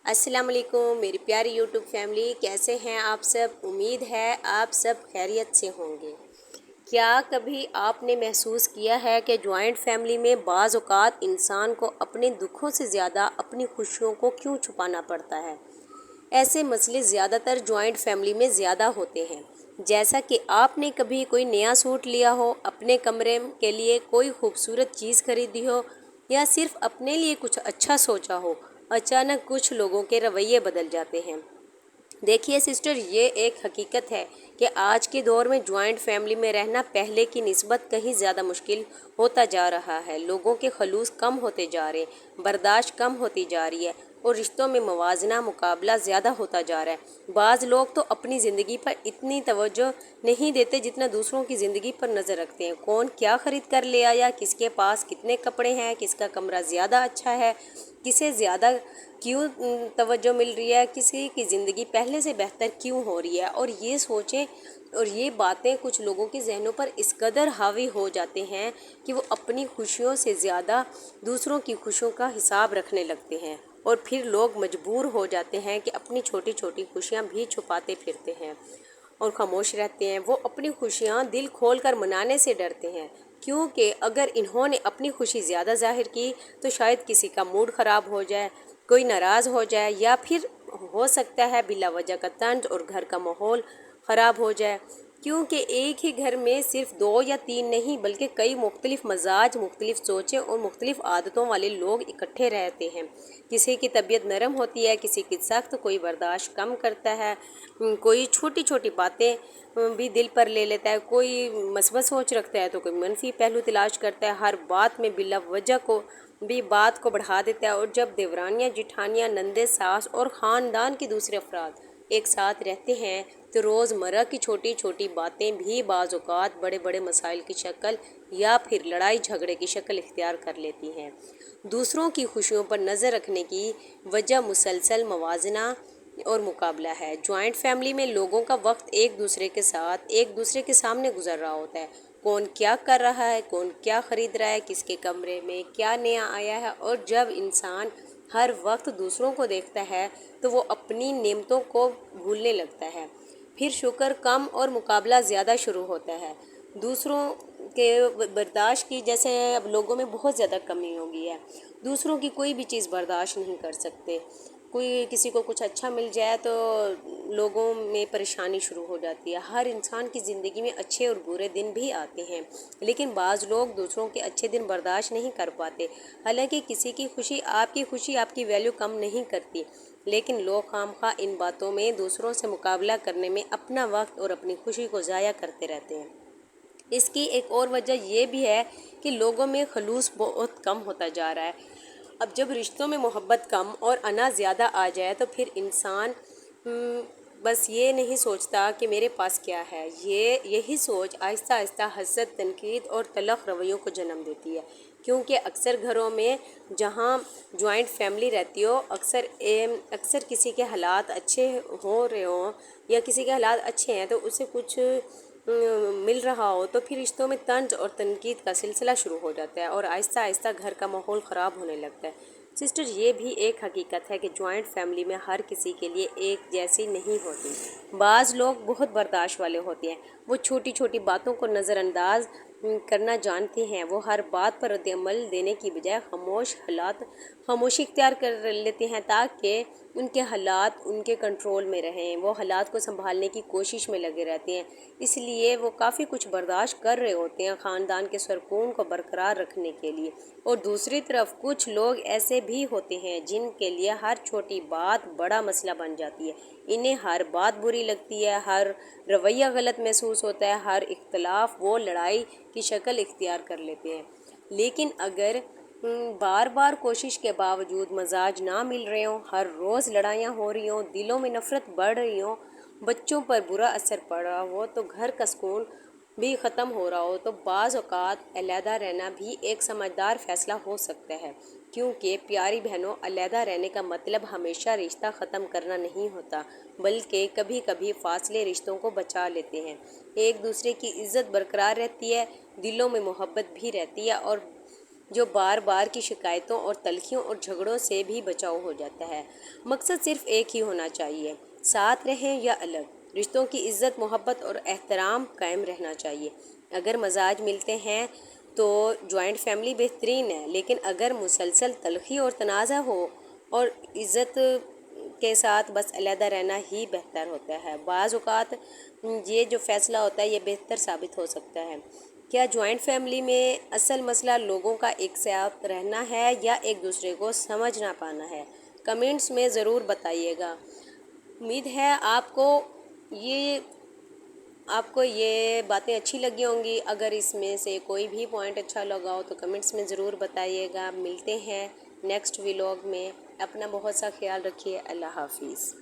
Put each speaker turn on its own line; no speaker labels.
السلام علیکم میری پیاری یوٹیوب فیملی، کیسے ہیں آپ سب؟ امید ہے آپ سب خیریت سے ہوں گے۔ کیا کبھی آپ نے محسوس کیا ہے کہ جوائنٹ فیملی میں بعض اوقات انسان کو اپنے دکھوں سے زیادہ اپنی خوشیوں کو کیوں چھپانا پڑتا ہے؟ ایسے مسئلے زیادہ تر جوائنٹ فیملی میں زیادہ ہوتے ہیں۔ جیسا کہ آپ نے کبھی کوئی نیا سوٹ لیا ہو، اپنے کمرے کے لیے کوئی خوبصورت چیز خریدی ہو، یا صرف اپنے لیے کچھ اچھا سوچا ہو، اچانک کچھ لوگوں کے رویے بدل جاتے ہیں۔ دیکھیے سسٹر، یہ ایک حقیقت ہے کہ آج کے دور میں جوائنٹ فیملی میں رہنا پہلے کی نسبت کہیں زیادہ مشکل ہوتا جا رہا ہے۔ لوگوں کے خلوص کم ہوتے جا رہے ہیں، برداشت کم ہوتی جا رہی ہے، اور رشتوں میں موازنہ مقابلہ زیادہ ہوتا جا رہا ہے۔ بعض لوگ تو اپنی زندگی پر اتنی توجہ نہیں دیتے جتنا دوسروں کی زندگی پر نظر رکھتے ہیں۔ کون کیا خرید کر لے آیا، کس کے پاس کتنے کپڑے ہیں، کس کا کمرہ زیادہ اچھا ہے، کسے زیادہ کیوں توجہ مل رہی ہے، کسی کی زندگی پہلے سے بہتر کیوں ہو رہی ہے، اور یہ سوچیں اور یہ باتیں کچھ لوگوں کے ذہنوں پر اس قدر حاوی ہو جاتے ہیں کہ وہ اپنی خوشیوں سے زیادہ دوسروں کی خوشیوں کا حساب رکھنے لگتے ہیں، اور پھر لوگ مجبور ہو جاتے ہیں کہ اپنی چھوٹی چھوٹی خوشیاں بھی چھپاتے پھرتے ہیں اور خاموش رہتے ہیں۔ وہ اپنی خوشیاں دل کھول کر منانے سے ڈرتے ہیں، کیونکہ اگر انہوں نے اپنی خوشی زیادہ ظاہر کی تو شاید کسی کا موڈ خراب ہو جائے، کوئی ناراض ہو جائے، یا پھر ہو سکتا ہے بلا وجہ کا طنز اور گھر کا ماحول خراب ہو جائے، کیونکہ ایک ہی گھر میں صرف 2 یا 3 نہیں بلکہ کئی مختلف مزاج، مختلف سوچیں اور مختلف عادتوں والے لوگ اکٹھے رہتے ہیں۔ کسی کی طبیعت نرم ہوتی ہے، کسی کی سخت، کوئی برداشت کم کرتا ہے، کوئی چھوٹی چھوٹی باتیں بھی دل پر لے لیتا ہے، کوئی مثبت سوچ رکھتا ہے تو کوئی منفی پہلو تلاش کرتا ہے، ہر بات میں بلا وجہ کو بھی بات کو بڑھا دیتا ہے۔ اور جب دیورانیاں، جٹھانیاں، نندیں، ساس اور خاندان کے دوسرے افراد ایک ساتھ رہتے ہیں تو روزمرہ کی چھوٹی چھوٹی باتیں بھی بعض اوقات بڑے بڑے مسائل کی شکل یا پھر لڑائی جھگڑے کی شکل اختیار کر لیتی ہیں۔ دوسروں کی خوشیوں پر نظر رکھنے کی وجہ مسلسل موازنہ اور مقابلہ ہے۔ جوائنٹ فیملی میں لوگوں کا وقت ایک دوسرے کے ساتھ، ایک دوسرے کے سامنے گزر رہا ہوتا ہے۔ کون کیا کر رہا ہے، کون کیا خرید رہا ہے، کس کے کمرے میں کیا نیا آیا ہے، اور جب انسان ہر وقت دوسروں کو دیکھتا ہے تو وہ اپنی نعمتوں کو بھولنے لگتا ہے۔ پھر شکر کم اور مقابلہ زیادہ شروع ہوتا ہے۔ دوسروں کے برداشت کی جیسے اب لوگوں میں بہت زیادہ کمی ہو گئی ہے، دوسروں کی کوئی بھی چیز برداشت نہیں کر سکتے۔ کوئی کسی کو کچھ اچھا مل جائے تو لوگوں میں پریشانی شروع ہو جاتی ہے۔ ہر انسان کی زندگی میں اچھے اور برے دن بھی آتے ہیں، لیکن بعض لوگ دوسروں کے اچھے دن برداشت نہیں کر پاتے۔ حالانکہ کسی کی خوشی آپ کی ویلیو کم نہیں کرتی، لیکن لوگ خواہ ان باتوں میں دوسروں سے مقابلہ کرنے میں اپنا وقت اور اپنی خوشی کو ضائع کرتے رہتے ہیں۔ اس کی ایک اور وجہ یہ بھی ہے کہ لوگوں میں خلوص بہت کم ہوتا جا رہا ہے۔ اب جب رشتوں میں محبت کم اور انا زیادہ آ جائے تو پھر انسان بس یہ نہیں سوچتا کہ میرے پاس کیا ہے، یہی سوچ آہستہ آہستہ حسد، تنقید اور تلخ رویوں کو جنم دیتی ہے۔ کیونکہ اکثر گھروں میں جہاں جوائنٹ فیملی رہتی ہو، اکثر کسی کے حالات اچھے ہو رہے ہوں یا کسی کے حالات اچھے ہیں تو اسے کچھ مل رہا ہو تو پھر رشتوں میں طنز اور تنقید کا سلسلہ شروع ہو جاتا ہے اور آہستہ آہستہ گھر کا ماحول خراب ہونے لگتا ہے۔ سسٹر، یہ بھی ایک حقیقت ہے کہ جوائنٹ فیملی میں ہر کسی کے لیے ایک جیسی نہیں ہوتی۔ بعض لوگ بہت برداشت والے ہوتے ہیں، وہ چھوٹی چھوٹی باتوں کو نظر انداز کرنا جانتے ہیں۔ وہ ہر بات پر رد عمل دینے کی بجائے خاموشی اختیار کر لیتے ہیں تاکہ ان کے حالات ان کے کنٹرول میں رہیں۔ وہ حالات کو سنبھالنے کی کوشش میں لگے رہتے ہیں، اس لیے وہ کافی کچھ برداشت کر رہے ہوتے ہیں خاندان کے سکون کو برقرار رکھنے کے لیے۔ اور دوسری طرف کچھ لوگ ایسے بھی ہوتے ہیں جن کے لیے ہر چھوٹی بات بڑا مسئلہ بن جاتی ہے۔ انہیں ہر بات بری لگتی ہے، ہر رویہ غلط محسوس ہوتا ہے، ہر اختلاف وہ لڑائی کی شکل اختیار کر لیتے ہیں۔ لیکن اگر بار بار کوشش کے باوجود مزاج نہ مل رہے ہوں، ہر روز لڑائیاں ہو رہی ہوں، دلوں میں نفرت بڑھ رہی ہوں، بچوں پر برا اثر پڑ رہا ہو تو گھر کا سکون بھی ختم ہو رہا ہو، تو بعض اوقات علیحدہ رہنا بھی ایک سمجھدار فیصلہ ہو سکتا ہے۔ کیونکہ پیاری بہنوں، علیحدہ رہنے کا مطلب ہمیشہ رشتہ ختم کرنا نہیں ہوتا، بلکہ کبھی کبھی فاصلے رشتوں کو بچا لیتے ہیں۔ ایک دوسرے کی عزت برقرار رہتی ہے، دلوں میں محبت بھی رہتی ہے، اور جو بار بار کی شکایتوں اور تلخیوں اور جھگڑوں سے بھی بچاؤ ہو جاتا ہے۔ مقصد صرف ایک ہی ہونا چاہیے، ساتھ رہیں یا الگ، رشتوں کی عزت، محبت اور احترام قائم رہنا چاہیے۔ اگر مزاج ملتے ہیں تو جوائنٹ فیملی بہترین ہے، لیکن اگر مسلسل تلخی اور تنازع ہو اور عزت کے ساتھ بس علیحدہ رہنا ہی بہتر ہوتا ہے۔ بعض اوقات یہ جو فیصلہ ہوتا ہے یہ بہتر ثابت ہو سکتا ہے۔ کیا جوائنٹ فیملی میں اصل مسئلہ لوگوں کا ایک ساتھ رہنا ہے یا ایک دوسرے کو سمجھ نہ پانا ہے؟ کمنٹس میں ضرور بتائیے گا۔ امید ہے آپ کو یہ باتیں اچھی لگی ہوں گی۔ اگر اس میں سے کوئی بھی پوائنٹ اچھا لگا ہو تو کمنٹس میں ضرور بتائیے گا۔ ملتے ہیں نیکسٹ ولاگ میں۔ اپنا بہت سا خیال رکھیے۔ اللہ حافظ۔